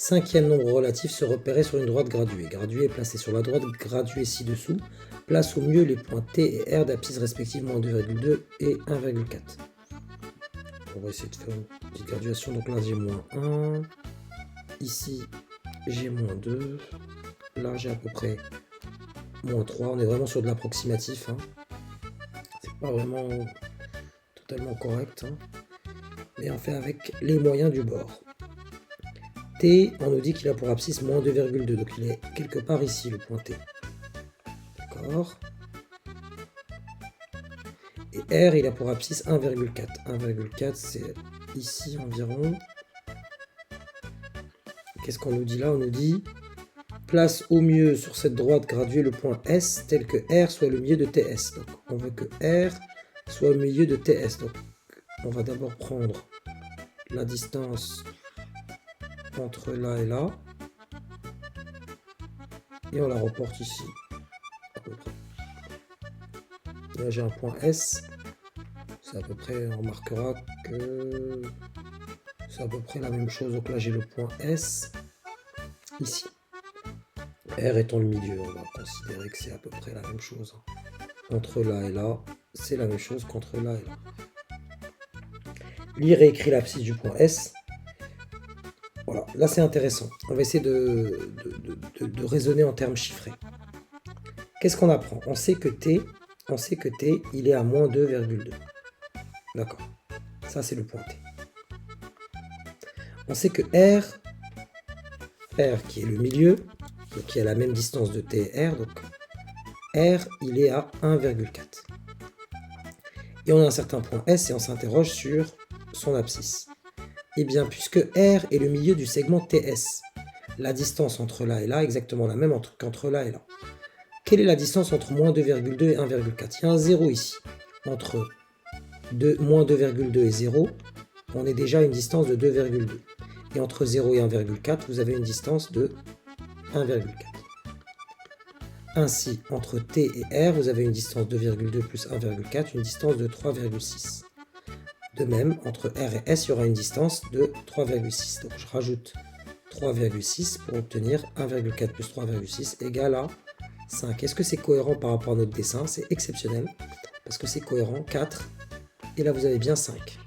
cinquième nombre relatif se repérait sur une droite graduée. Graduée est placée sur la droite graduée ci-dessous. Place au mieux les points T et R d'abscisse respectivement 2,2 et 1,4. On va essayer de faire une petite graduation. Donc là j'ai moins 1. Ici j'ai moins 2. Là j'ai à peu près moins 3. On est vraiment sur de l'approximatif. Hein. C'est pas vraiment totalement correct. Hein. Mais on fait avec les moyens du bord. T, on nous dit qu'il a pour abscisse moins 2,2, donc il est quelque part ici, le point T. D'accord. Et R, il a pour abscisse 1,4. 1,4, c'est ici environ. Qu'est-ce qu'on nous dit là? On nous dit, place au mieux sur cette droite graduée le point S, tel que R soit le milieu de TS. Donc on veut que R soit au milieu de TS. Donc on va d'abord prendre la distance entre là et là, et on la reporte ici à peu près. Là j'ai un point S, c'est à peu près, on remarquera que c'est à peu près la même chose. Donc là j'ai le point S ici, R étant le milieu, on va considérer que c'est à peu près la même chose. Entre là et là, c'est la même chose qu'entre là et là. Lui réécrit l'abscisse du point S. Voilà, là c'est intéressant. On va essayer de raisonner en termes chiffrés. Qu'est-ce qu'on apprend? On sait que T, il est à moins 2,2. D'accord. Ça c'est le point T. On sait que R qui est le milieu, donc qui a la même distance de T et R, donc R il est à 1,4. Et on a un certain point S et on s'interroge sur son abscisse. Et bien, puisque R est le milieu du segment TS, la distance entre là et là est exactement la même qu'entre là et là. Quelle est la distance entre moins 2,2 et 1,4? Il y a un 0 ici. Entre moins 2,2 et 0, on est déjà à une distance de 2,2. Et entre 0 et 1,4, vous avez une distance de 1,4. Ainsi, entre T et R, vous avez une distance de 2,2 plus 1,4, une distance de 3,6. De même, entre R et S, il y aura une distance de 3,6. Donc je rajoute 3,6 pour obtenir 1,4 plus 3,6 égale à 5. Est-ce que c'est cohérent par rapport à notre dessin? C'est exceptionnel, parce que c'est cohérent, 4, et là vous avez bien 5.